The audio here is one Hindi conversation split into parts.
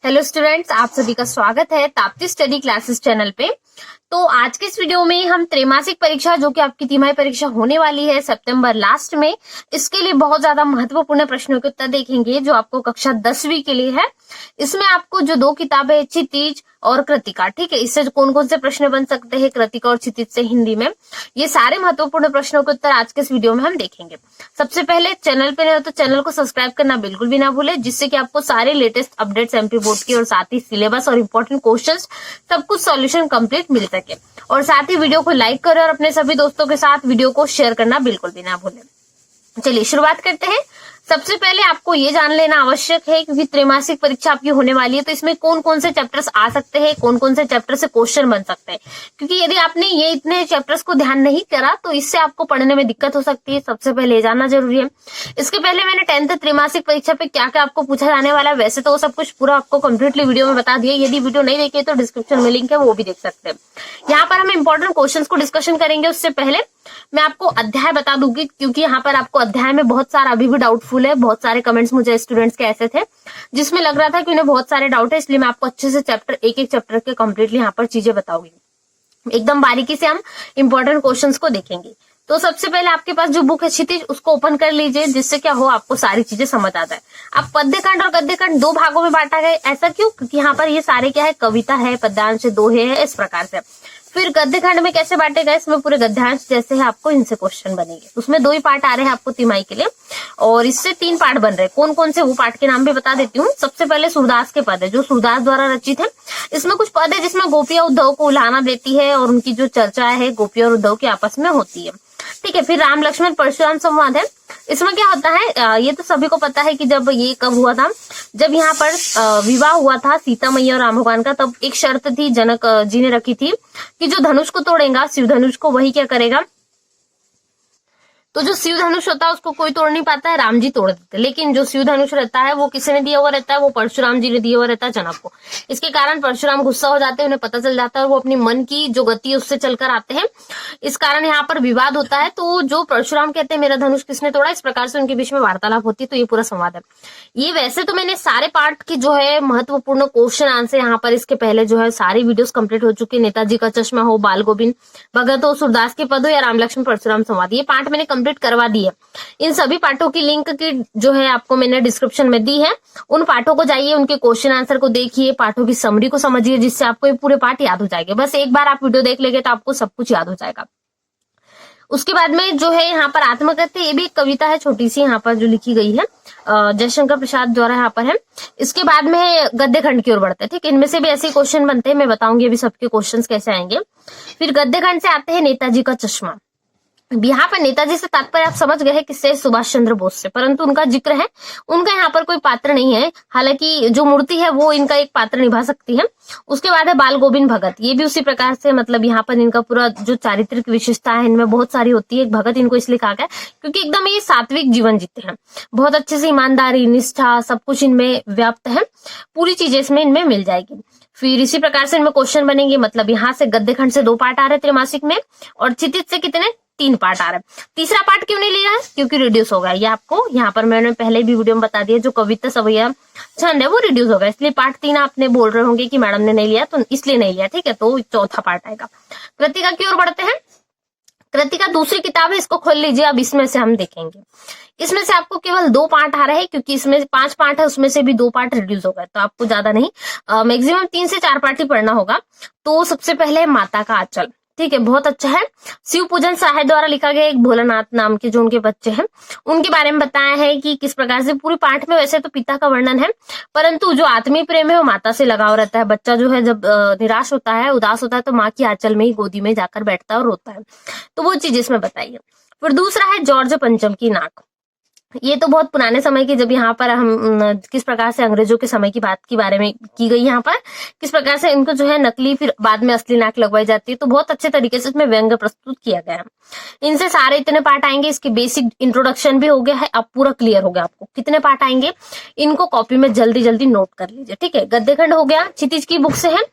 हेलो स्टूडेंट्स, आप सभी का स्वागत है ताप्ती स्टडी क्लासेस चैनल पे। तो आज के इस वीडियो में हम त्रैमासिक परीक्षा जो कि आपकी तिमाही परीक्षा होने वाली है सितंबर लास्ट में, इसके लिए बहुत ज्यादा महत्वपूर्ण प्रश्नों के उत्तर देखेंगे जो आपको कक्षा 10वीं के लिए है। इसमें आपको जो दो किताबें क्षितिज और कृतिका, ठीक है, इससे कौन कौन से प्रश्न बन सकते हैं कृतिका और क्षितिज से हिंदी में, ये सारे महत्वपूर्ण प्रश्नों के उत्तर आज के इस वीडियो में हम देखेंगे। सबसे पहले चैनल पे नए हो तो चैनल को सब्सक्राइब करना बिल्कुल भी ना भूले, जिससे कि आपको सारे लेटेस्ट अपडेट्स एमपी बोर्ड की और साथ ही सिलेबस और इम्पोर्टेंट क्वेश्चंस सब कुछ सॉल्यूशन कंप्लीट मिल सके। और साथ ही वीडियो को लाइक करें और अपने सभी दोस्तों के साथ वीडियो को शेयर करना बिल्कुल भी ना भूलें। चलिए शुरुआत करते हैं। सबसे पहले आपको ये जान लेना आवश्यक है क्योंकि त्रैमासिक परीक्षा आपकी होने वाली है, तो इसमें कौन कौन से चैप्टर्स आ सकते हैं, कौन कौन से चैप्टर से क्वेश्चन बन सकते हैं। क्योंकि यदि आपने ये इतने चैप्टर्स को ध्यान नहीं करा तो इससे आपको पढ़ने में दिक्कत हो सकती है। सबसे पहले ये जानना जरूरी है। इसके पहले मैंने 10th त्रैमासिक परीक्षा पे क्या क्या आपको पूछा जाने वाला है, वैसे तो वो सब कुछ पूरा आपको कंप्लीटली वीडियो में बता दिया। यदि वीडियो नहीं देखी तो डिस्क्रिप्शन में लिंक है, वो भी देख सकते हैं। यहाँ पर हम इंपॉर्टेंट क्वेश्चन को डिस्कशन करेंगे। उससे पहले मैं आपको अध्याय बता दूंगी क्योंकि यहाँ पर आपको अध्याय में बहुत सारा अभी भी डाउटफुल है। बहुत सारे कमेंट्स मुझे स्टूडेंट्स के ऐसे थे जिसमें लग रहा था कि उन्हें बहुत सारे डाउट है, इसलिए मैं आपको अच्छे से चैप्टर एक एक चैप्टर के कंप्लीटली यहाँ पर चीजें बताऊंगी। एकदम बारीकी से हम इंपॉर्टेंट क्वेश्चंस को देखेंगे। तो सबसे पहले आपके पास जो बुक है क्षितिज, उसको ओपन कर लीजिए, जिससे क्या हो आपको सारी चीजें समझ आ जाए। अब पद्यखंड और गद्यखंड दो भागों में बांटा गया, ऐसा क्यों? क्योंकि यहाँ पर ये सारे क्या है, कविता है, पद्यांश दोहे है, इस प्रकार से। फिर गद्यखंड में कैसे बांटे गए, इसमें पूरे गद्यांश जैसे है आपको इनसे क्वेश्चन बनेंगे। उसमें 2 ही पार्ट आ रहे हैं आपको तिमाही के लिए और इससे 3 पार्ट बन रहे हैं। कौन कौन से वो पार्ट के नाम भी बता देती हूँ। सबसे पहले सूरदास के पद है जो सूरदास द्वारा रचित है। इसमें कुछ पद है जिसमें गोपियां उद्धव को उल्हाना देती है और उनकी जो चर्चा है गोपियां और उद्धव की आपस में होती है, ठीक है। फिर राम लक्ष्मण परशुराम संवाद है। इसमें क्या होता है, ये तो सभी को पता है कि जब ये कब हुआ था, जब यहाँ पर विवाह हुआ था सीता मैया और राम भगवान का, तब एक शर्त थी जनक जी ने रखी थी कि जो धनुष को तोड़ेगा शिव धनुष को, वही क्या करेगा, तो जो शिव धनुष होता है उसको कोई तोड़ नहीं पाता है, राम जी तोड़ देते। लेकिन जो शिव धनुष रहता है वो किसने दिया हुआ रहता है, वो परशुराम जी ने दिया हुआ रहता है जनक को। इसके कारण परशुराम गुस्सा हो जाते हैं, उन्हें पता चल जाता है और वो अपनी मन की जो गति है उससे चलकर आते हैं। इस कारण यहाँ पर विवाद होता है। तो जो परशुराम कहते हैं मेरा धनुष किसने तोड़ा, इस प्रकार से उनके बीच में वार्तालाप होती है। तो ये पूरा संवाद है। ये वैसे तो मैंने सारे पार्ट की जो है महत्वपूर्ण क्वेश्चन आंसर यहाँ पर इसके पहले जो है सारी वीडियोस कंप्लीट हो चुकी है। नेताजी का चश्मा हो, बाल गोविंद भगत हो, सूरदास के पद हो या राम लक्ष्मण परशुराम संवाद, ये पार्ट मैंने कंप्लीट करवा दिए। इन सभी पाठों की लिंक की जो है आपको मैंने डिस्क्रिप्शन में दी है। उन पाठों को जाइए, उनके क्वेश्चन आंसर को देखिए, पाठों की समरी को समझिए, जिससे आपको ये पूरे पाठ याद हो जाएंगे। बस एक बार आप वीडियो देख लेंगे तो आपको सब कुछ याद हो जाएगा। उसके बाद में जो है यहाँ पर आत्मकथ्य, ये भी एक कविता है छोटी सी यहाँ पर जो लिखी गई है, जयशंकर प्रसाद द्वारा यहाँ पर है। इसके बाद में गद्य खंड की ओर बढ़ते हैं, ठीक। इनमें से भी ऐसे क्वेश्चन बनते हैं, मैं बताऊंगी अभी सबके क्वेश्चन कैसे आएंगे। फिर गद्य खंड से आते हैं नेताजी का चश्मा। यहाँ पर नेताजी से तात्पर्य आप समझ गए हैं किससे, सुभाष चंद्र बोस से, परंतु उनका जिक्र है, उनका यहाँ पर कोई पात्र नहीं है। हालांकि जो मूर्ति है वो इनका एक पात्र निभा सकती है। उसके बाद है बाल गोविंद भगत, ये भी उसी प्रकार से, मतलब यहाँ पर इनका पूरा जो चारित्रिक विशेषता है इनमें बहुत सारी होती है। भगत इनको इसलिए कहा गया क्योंकि एकदम ये सात्विक जीवन जीते हैं, बहुत अच्छे से ईमानदारी निष्ठा सब कुछ इनमें व्याप्त है, पूरी चीजें इसमें इनमें मिल जाएगी। फिर इसी प्रकार से इनमें क्वेश्चन बनेंगे। मतलब यहाँ से गद्य खंड से 2 पार्ट आ रहे त्रैमासिक में और क्षितिज से कितने, 3 पार्ट आ रहा है। तीसरा पार्ट क्यों नहीं लिया है, क्योंकि रिड्यूस हो गया। ये आपको यहाँ पर मैंने पहले भी वीडियो में बता दिया, जो कविता सवैया छंद है वो रिड्यूस हो गया, इसलिए पार्ट 3 आपने बोल रहे होंगे कि मैडम ने नहीं लिया, तो इसलिए नहीं लिया, ठीक है। तो चौथा पार्ट आएगा। कृतिका की ओर बढ़ते हैं। कृतिका दूसरी किताब है, इसको खोल लीजिए। अब इसमें से हम देखेंगे, इसमें से आपको केवल 2 पार्ट आ रहे हैं क्योंकि इसमें 5 पार्ट है, उसमें से भी 2 पार्ट रिड्यूस हो गए, तो आपको ज्यादा नहीं, मैक्सिमम 3 से 4 पार्ट ही पढ़ना होगा। तो सबसे पहले माता का आंचल, ठीक है, बहुत अच्छा है। शिव पूजन साहे द्वारा लिखा गया, एक भोलानाथ नाम के जो उनके बच्चे हैं उनके बारे में बताया है कि किस प्रकार से। पूरी पाठ में वैसे तो पिता का वर्णन है, परंतु जो आत्मीय प्रेम है वो माता से लगाव रहता है। बच्चा जो है जब निराश होता है, उदास होता है, तो माँ की आंचल में ही गोदी में जाकर बैठता है और रोता है, तो वो चीज इसमें बताई है। फिर दूसरा है जॉर्ज पंचम की नाक। ये तो बहुत पुराने समय की, जब यहाँ पर हम किस प्रकार से अंग्रेजों के समय की बात के बारे में की गई, यहाँ पर किस प्रकार से इनको जो है नकली फिर बाद में असली नाक लगवाई जाती है, तो बहुत अच्छे तरीके से इसमें व्यंग्य प्रस्तुत किया गया है। इनसे सारे इतने पार्ट आएंगे। इसके बेसिक इंट्रोडक्शन भी हो गया है, अब पूरा क्लियर हो गया आपको कितने पार्ट आएंगे। इनको कॉपी में जल्दी जल्दी नोट कर लीजिए, ठीक है। गद्यखंड हो गया, क्षितिज की बुक से है।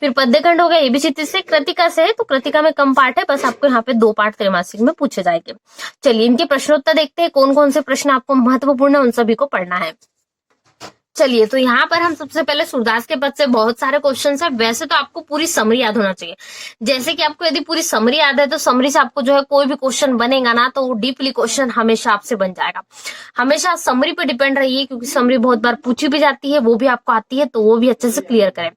फिर पद्यखंड हो गया, ये भी क्षितिज से। कृतिका से है, तो कृतिका में कम पार्ट है, बस आपको यहाँ पे 2 पार्ट त्रैमासिक में पूछे जाएंगे। चलिए इनके प्रश्नोत्तर देखते हैं, कौन कौन से प्रश्न आपको महत्वपूर्ण है उन सभी को पढ़ना है। चलिए, तो यहाँ पर हम सबसे पहले सूरदास के पद से बहुत सारे क्वेश्चन है। वैसे तो आपको पूरी समरी याद होना चाहिए। जैसे कि आपको यदि पूरी समरी याद है तो समरी से आपको जो है कोई भी क्वेश्चन बनेगा ना तो वो डीपली क्वेश्चन हमेशा आपसे बन जाएगा। हमेशा समरी पे डिपेंड रहिए, क्योंकि समरी बहुत बार पूछी भी जाती है, वो भी आपको आती है, तो वो भी अच्छे से क्लियर करें।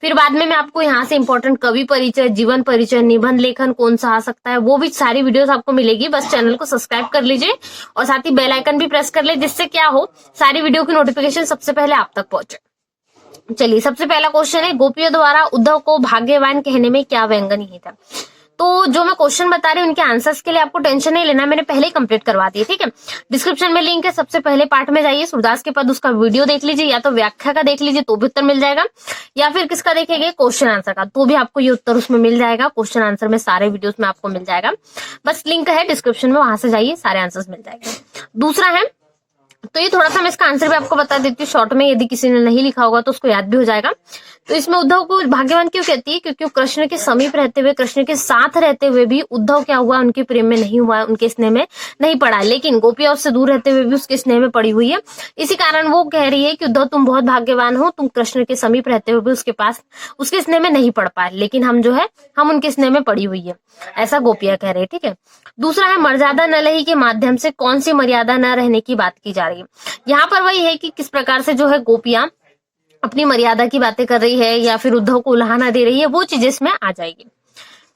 फिर बाद में मैं आपको यहाँ से इंपॉर्टेंट कवि परिचय, जीवन परिचय, निबंध लेखन कौन सा आ सकता है, वो भी सारी वीडियोस आपको मिलेगी। बस चैनल को सब्सक्राइब कर लीजिए और साथ ही बेल आइकन भी प्रेस कर ले, जिससे क्या हो, सारी वीडियो की नोटिफिकेशन सबसे पहले आप तक पहुंचे। चलिए, सबसे पहला क्वेश्चन है, गोपियों द्वारा उद्धव को भाग्यवान कहने में क्या व्यंग्य निहित है। तो जो मैं क्वेश्चन बता रही हूँ उनके आंसर्स के लिए आपको टेंशन नहीं लेना, मैंने पहले ही कंप्लीट करवा दिए, ठीक है। डिस्क्रिप्शन में लिंक है, सबसे पहले पार्ट में जाइए, सूरदास के पद उसका वीडियो देख लीजिए, या तो व्याख्या का देख लीजिए तो भी उत्तर मिल जाएगा, या फिर किसका देखेंगे, क्वेश्चन आंसर का, तो भी आपको ये उत्तर उसमें मिल जाएगा। क्वेश्चन आंसर में सारे वीडियोस में आपको मिल जाएगा, बस लिंक है डिस्क्रिप्शन में, वहां से जाइए, सारे आंसर्स मिल जाएंगे। दूसरा है, तो ये थोड़ा सा मैं इसका आंसर भी आपको बता देती हूँ शॉर्ट में, यदि किसी ने नहीं लिखा होगा तो उसको याद भी हो जाएगा। तो इसमें उद्धव को भाग्यवान क्यों कहती है, क्योंकि वो कृष्ण के समीप रहते हुए, कृष्ण के साथ रहते हुए भी उद्धव क्या हुआ, उनके प्रेम में नहीं हुआ, उनके स्नेह में नहीं पड़ा, लेकिन गोपियां उससे दूर रहते हुए भी उसके स्नेह में पड़ी हुई है। इसी कारण वो कह रही है कि उद्धव तुम बहुत भाग्यवान हो, तुम कृष्ण के समीप रहते हुए भी उसके पास, उसके स्नेह में नहीं पड़ पाए, लेकिन हम जो है, हम उनके स्नेह में पड़ी हुई है, ऐसा गोपियां कह रही है, ठीक है। दूसरा है, मर्यादा न लही के माध्यम से कौन सी मर्यादा न रहने की बात की जा रही है। यहाँ पर वही है कि किस प्रकार से जो है गोपियां अपनी मर्यादा की बातें कर रही है, या फिर उद्धव को उल्हाना दे रही है, वो चीजें इसमें आ जाएगी।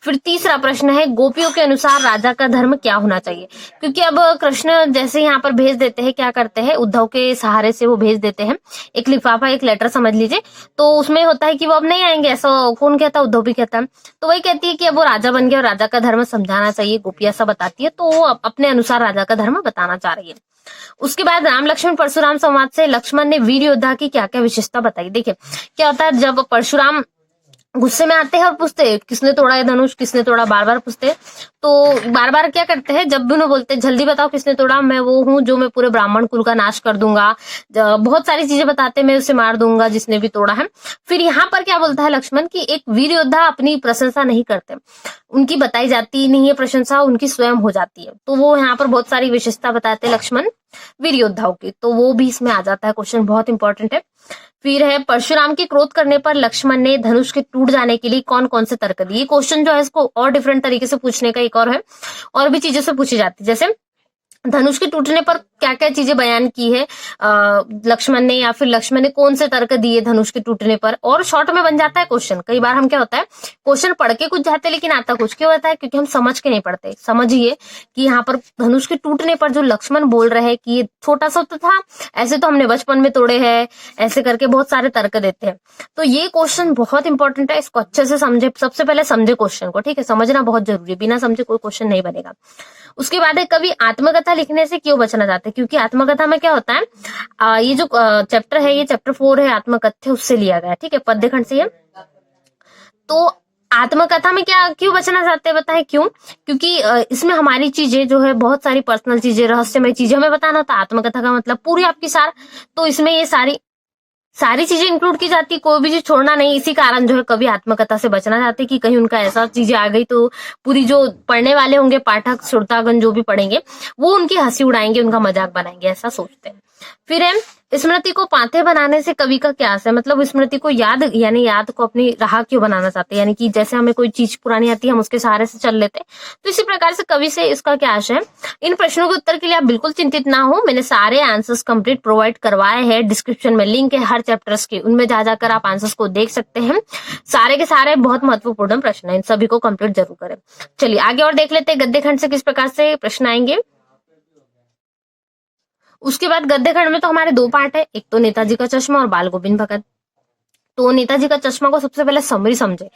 फिर तीसरा प्रश्न है, गोपियों के अनुसार राजा का धर्म क्या होना चाहिए। क्योंकि अब कृष्ण जैसे यहाँ पर भेज देते हैं, क्या करते हैं, उद्धव के सहारे से वो भेज देते हैं एक लिफाफा, एक लेटर समझ लीजिए, तो उसमें होता है कि वो अब नहीं आएंगे, ऐसा कौन कहता है, उद्धव भी कहता है। तो वही कहती है कि अब वो राजा बन गया और राजा का धर्म समझाना चाहिए, गोपियां सब बताती है, तो वो अपने अनुसार राजा का धर्म बताना चाह रही है। उसके बाद राम लक्ष्मण परशुराम संवाद से लक्ष्मण ने वीर योद्धा की क्या क्या विशेषता बताई। देखिए क्या होता है, जब परशुराम गुस्से में आते हैं और पूछते हैं किसने तोड़ा है धनुष, किसने तोड़ा, बार बार पूछते हैं, तो बार बार क्या करते हैं, जब भी उन्हें बोलते हैं जल्दी बताओ किसने तोड़ा, मैं वो हूँ जो मैं पूरे ब्राह्मण कुल का नाश कर दूंगा, बहुत सारी चीजें बताते हैं, मैं उसे मार दूंगा जिसने भी तोड़ा है। फिर यहाँ पर क्या बोलता है लक्ष्मण की एक वीर योद्धा अपनी प्रशंसा नहीं करते, उनकी बताई जाती नहीं है प्रशंसा, उनकी स्वयं हो जाती है। तो वो यहाँ पर बहुत सारी विशेषता बताते हैं लक्ष्मण वीर योद्धाओं की, तो वो भी इसमें आ जाता है, क्वेश्चन बहुत इंपॉर्टेंट है। फिर है, परशुराम के क्रोध करने पर लक्ष्मण ने धनुष के टूट जाने के लिए कौन कौन से तर्क दिए। क्वेश्चन जो है इसको और डिफरेंट तरीके से पूछने का एक और है, और भी चीजों से पूछी जाती है, जैसे धनुष के टूटने पर क्या क्या चीजें बयान की है लक्ष्मण ने, या फिर लक्ष्मण ने कौन से तर्क दिए धनुष के टूटने पर, और शॉर्ट में बन जाता है क्वेश्चन। कई बार हम क्या होता है, क्वेश्चन पढ़ के कुछ जाते हैं लेकिन आता कुछ, क्यों होता है, क्योंकि हम समझ के नहीं पढ़ते। समझिए कि यहाँ पर धनुष के टूटने पर जो लक्ष्मण बोल रहे हैं कि ये छोटा सा तो था, ऐसे तो हमने बचपन में तोड़े हैं, ऐसे करके बहुत सारे तर्क देते हैं। तो ये क्वेश्चन बहुत इंपॉर्टेंट है, इसको अच्छे से समझे, सबसे पहले समझे क्वेश्चन को, ठीक है, समझना बहुत जरूरी है, बिना समझे कोई क्वेश्चन नहीं बनेगा। उसके बाद है, कवि आत्मकथा लिखने से क्यों बचना चाहते हैं। क्योंकि आत्मकथा में क्या होता है, ये जो चैप्टर है, ये चैप्टर 4 है आत्मकथ्य, उससे लिया गया है, ठीक है, पद्य खंड से। तो आत्मकथा में क्या क्यों बचना चाहते हैं, बताएं क्यों। क्योंकि इसमें हमारी चीजें जो है, बहुत सारी पर्सनल चीजें, रहस्यमय चीजें हमें बताना होता है। आत्मकथा का मतलब पूरी आपकी सार, तो इसमें ये सारी चीजें इंक्लूड की जाती, कोई भी चीज छोड़ना नहीं। इसी कारण जो है कवि आत्मकथा से बचना चाहते कि कहीं उनका ऐसा चीजें आ गई तो पूरी जो पढ़ने वाले होंगे, पाठक श्रोतागण जो भी पढ़ेंगे, वो उनकी हंसी उड़ाएंगे, उनका मजाक बनाएंगे, ऐसा सोचते हैं। फिर है, स्मृति को पाथे बनाने से कवि का क्या आशय है। मतलब स्मृति को याद, यानी याद को अपनी राह क्यों बनाना चाहते हैं, यानी कि जैसे हमें कोई चीज पुरानी आती है हम उसके सहारे से चल लेते हैं, तो इसी प्रकार से कवि से इसका क्या आशय है। इन प्रश्नों के उत्तर के लिए आप बिल्कुल चिंतित ना हो, मैंने सारे आंसर्स कंप्लीट प्रोवाइड करवाए हैं, डिस्क्रिप्शन में लिंक है हर चैप्टर्स के, उनमें जा जाकर आप आंसर्स को देख सकते हैं। सारे के सारे बहुत महत्वपूर्ण प्रश्न है, इन सभी को कंप्लीट जरूर करें। चलिए आगे और देख लेते हैं गद्य खंड से किस प्रकार से प्रश्न आएंगे। उसके बाद गद्य खंड में तो हमारे 2 पार्ट है, एक तो नेताजी का चश्मा और बाल गोविंद भगत। तो नेताजी का चश्मा को सबसे पहले समरी समझे,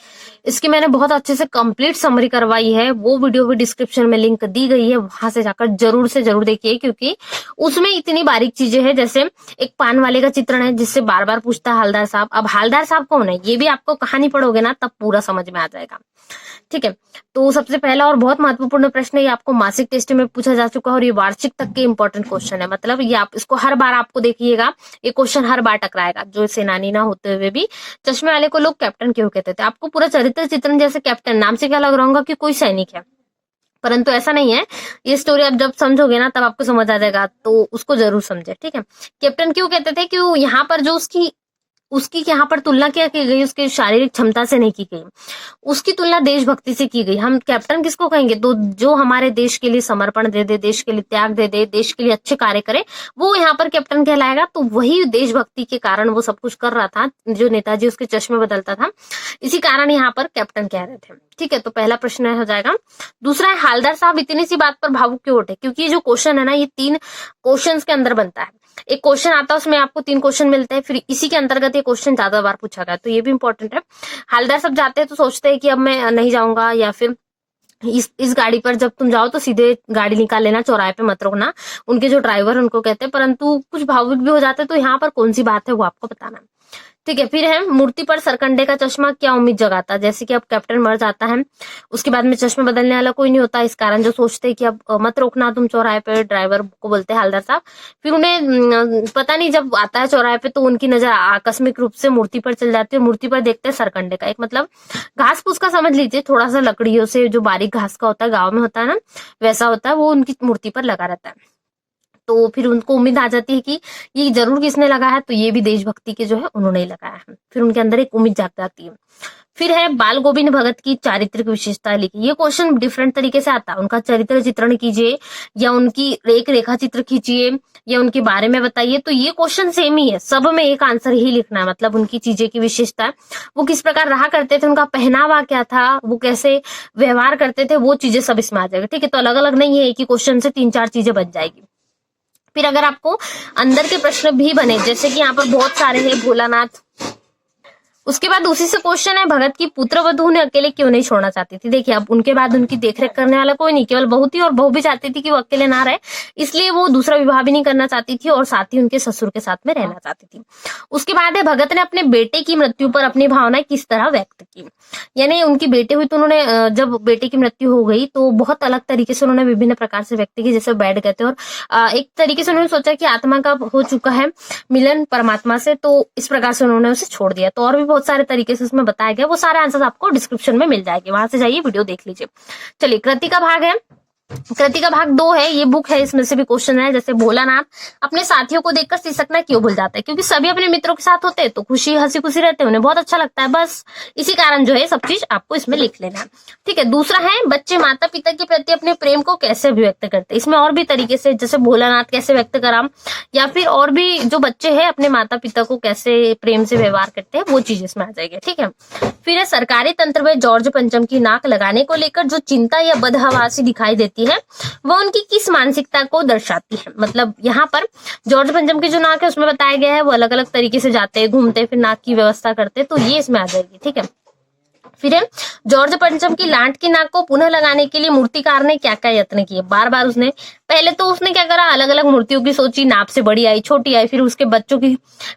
इसकी मैंने बहुत अच्छे से कंप्लीट समरी करवाई है, वो वीडियो भी डिस्क्रिप्शन में लिंक दी गई है, वहां से जाकर जरूर से जरूर देखिए, क्योंकि उसमें इतनी बारीक चीजें हैं। जैसे एक पान वाले का चित्रण है जिससे बार बार पूछता है हालदार साहब, अब हालदार साहब कौन है, ये भी आपको कहानी पढ़ोगे ना तब पूरा समझ में आ जाएगा, ठीक है। तो सबसे पहला और बहुत महत्वपूर्ण प्रश्न ये आपको मासिक टेस्ट में पूछा जा चुका है, और ये वार्षिक तक के इंपॉर्टेंट क्वेश्चन है। मतलब ये आप इसको हर बार आपको देखिएगा, ये क्वेश्चन हर बार टकराएगा। जो सेनानी ना होते हुए भी चश्मे वाले को लोग कैप्टन क्यों कहते थे, आपको पूरा चरित्र चित्रण, जैसे कैप्टन नाम से क्या लग रहा होगा कि कोई सैनिक है, परंतु ऐसा नहीं है। ये स्टोरी आप जब समझोगे ना तब आपको समझ आ जाएगा, तो उसको जरूर समझे, ठीक है। कैप्टन क्यों कहते थे कि यहाँ पर जो उसकी उसकी यहाँ पर तुलना क्या की गई, उसकी शारीरिक क्षमता से नहीं की गई, उसकी तुलना देशभक्ति से की गई। हम कैप्टन किसको कहेंगे? तो जो हमारे देश के लिए समर्पण दे दे, देश के लिए त्याग दे दे, देश के लिए अच्छे कार्य करे, वो यहाँ पर कैप्टन कहलाएगा। तो वही देशभक्ति के कारण वो सब कुछ कर रहा था, जो नेताजी उसके चश्मे बदलता था, इसी कारण यहाँ पर कैप्टन कह रहे थे, ठीक है। तो पहला प्रश्न हो जाएगा। दूसरा है, हालदार साहब इतनी सी बात पर भावुक क्यों उठे? क्योंकि ये जो क्वेश्चन है ना, ये 3 क्वेश्चंस के अंदर बनता है। एक क्वेश्चन आता है, उसमें आपको 3 क्वेश्चन मिलते हैं, फिर इसी के अंतर्गत ये क्वेश्चन ज्यादा बार पूछा गया, तो ये भी इंपॉर्टेंट है। हालदार साहब जाते हैं तो सोचते हैं कि अब मैं नहीं जाऊंगा, या फिर इस गाड़ी पर जब तुम जाओ तो सीधे गाड़ी निकाल लेना, चौराहे पे मत रोकना, उनके जो ड्राइवर उनको कहते हैं। परंतु कुछ भावुक भी हो जाते हैं, तो यहाँ पर कौन सी बात है वो आपको बताना है, ठीक है। फिर है, मूर्ति पर सरकंडे का चश्मा क्या उम्मीद जगाता है? जैसे कि अब कैप्टन मर जाता है, उसके बाद में चश्मे बदलने वाला कोई नहीं होता, इस कारण जो सोचते हैं कि अब मत रोकना तुम चौराहे पे, ड्राइवर को बोलते हैं हालदार साहब। फिर उन्हें पता नहीं, जब आता है चौराहे पे तो उनकी नजर आकस्मिक रूप से मूर्ति पर चल जाती है, मूर्ति पर देखते हैं सरकंडे का, एक मतलब घास फूस का समझ लीजिए, थोड़ा सा लकड़ियों से जो बारीक घास का होता है, गाँव में होता है ना, वैसा होता है, वो उनकी मूर्ति पर लगा रहता है। तो फिर उनको उम्मीद आ जाती है कि ये जरूर किसने लगाया है, तो ये भी देशभक्ति के जो है उन्होंने ही लगाया है। फिर उनके अंदर एक उम्मीद जाग जाती है। फिर है, बाल गोविंद भगत की चारित्रिक विशेषता लिखी। ये क्वेश्चन डिफरेंट तरीके से आता है। उनका चरित्र चित्रण कीजिए, या उनकी एक रेखा चित्र खींचिए, या उनके बारे में बताइए। तो ये क्वेश्चन सेम ही है, सब में एक आंसर ही लिखना है। मतलब उनकी चीजें की विशेषता, वो किस प्रकार रहा करते थे, उनका पहनावा क्या था, वो कैसे व्यवहार करते थे, वो चीजें सब इसमें आ जाएगा, ठीक है। तो अलग अलग नहीं है, एक ही क्वेश्चन से 3-4 चीजें बन जाएगी। फिर अगर आपको अंदर के प्रश्न भी बने, जैसे कि यहाँ पर बहुत सारे हैं, भोलानाथ, उसके बाद उसी से क्वेश्चन है, भगत की पुत्र वधू उन्हें अकेले क्यों नहीं छोड़ना चाहती थी? देखिए, अब उनके बाद उनकी देखरेख करने वाला कोई नहीं, केवल बहू थी, और बहू भी चाहती थी कि वो अकेले ना रहे, इसलिए वो दूसरा विवाह भी नहीं करना चाहती थी, और साथ ही उनके ससुर के साथ में रहना चाहती थी। उसके बाद है, भगत ने अपने बेटे की मृत्यु पर अपनी भावनाएं किस तरह व्यक्त की? यानी उनकी बेटी हुई तो उन्होंने, जब बेटे की मृत्यु हो गई तो बहुत अलग तरीके से उन्होंने विभिन्न प्रकार से व्यक्त की, जैसे बैठ गए थे, और एक तरीके से उन्होंने सोचा कि आत्मा का हो चुका है मिलन परमात्मा से, तो इस प्रकार से उन्होंने उसे छोड़ दिया। तो और भी बहुत सारे तरीके से उसमें बताया गया, वो सारे आंसर आपको डिस्क्रिप्शन में मिल जाएंगे, वहां से जाइए, वीडियो देख लीजिए। चलिए, कृति का भाग है। कृति का भाग 2 है, ये बुक है, इसमें से भी क्वेश्चन है। जैसे, भोलानाथ अपने साथियों को देखकर सिसकना क्यों भूल जाता है? क्योंकि सभी अपने मित्रों के साथ होते हैं तो खुशी हंसी खुशी रहते हैं, उन्हें बहुत अच्छा लगता है, बस इसी कारण जो है सब चीज आपको इसमें लिख लेना है, ठीक है। दूसरा है, बच्चे माता पिता के प्रति अपने प्रेम को कैसे अभिव्यक्त करते हैं? इसमें और भी तरीके से, जैसे भोलानाथ कैसे व्यक्त करा, या फिर और भी जो बच्चे हैं अपने माता पिता को कैसे प्रेम से व्यवहार करते हैं, वो चीज इसमें आ जाएगी, ठीक है। फिर है, सरकारी तंत्र में जॉर्ज पंचम की नाक लगाने को लेकर जो चिंता या बदहवासी दिखाई देती है, वो उनकी किस मानसिकता को दर्शाती है? मतलब यहाँ पर जॉर्ज पंचम की जो नाक है उसमें बताया गया है, वो अलग अलग तरीके से जाते हैं, घूमते, फिर नाक की व्यवस्था करते, तो ये इसमें आ जाएगी, ठीक है। फिर है, जॉर्ज पंचम की लांट की नाक को पुनः लगाने के लिए मूर्तिकार ने क्या क्या यत्न किए? बार बार उसने, पहले तो उसने क्या करा, अलग अलग मूर्तियों की सोची, नाप से बड़ी आई, छोटी आई, फिर उसके बच्चों की,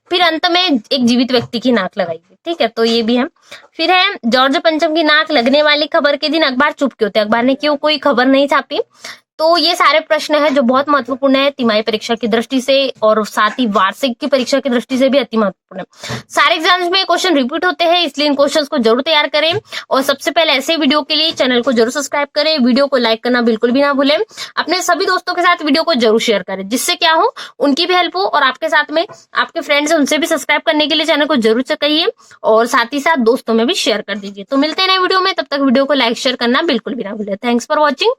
फिर अंत में एक जीवित व्यक्ति की नाक लगाई, ठीक है। तो ये भी है। फिर है, जॉर्ज पंचम की नाक लगने वाली खबर के दिन अखबार चुप क्यों थे? अखबार ने क्यों कोई खबर नहीं छापी? तो ये सारे प्रश्न है जो बहुत महत्वपूर्ण है तिमाही परीक्षा की दृष्टि से, और साथ ही वार्षिक की परीक्षा की दृष्टि से भी अति महत्वपूर्ण है। सारे एग्जाम्स में क्वेश्चन रिपीट होते हैं, इसलिए इन क्वेश्चंस को जरूर तैयार करें। और सबसे पहले ऐसे वीडियो के लिए चैनल को जरूर सब्सक्राइब करें, वीडियो को लाइक करना बिल्कुल भी ना भूलें, अपने सभी दोस्तों के साथ वीडियो को जरूर शेयर करें, जिससे क्या हो, उनकी भी हेल्प हो, और आपके साथ में आपके फ्रेंड्स हैं उनसे भी सब्सक्राइब करने के लिए चैनल को जरूर कहिए, और साथ ही साथ दोस्तों में भी शेयर कर दीजिए। तो मिलते हैं नए वीडियो में, तब तक वीडियो को लाइक शेयर करना बिल्कुल भी ना भूलें। Thanks for watching.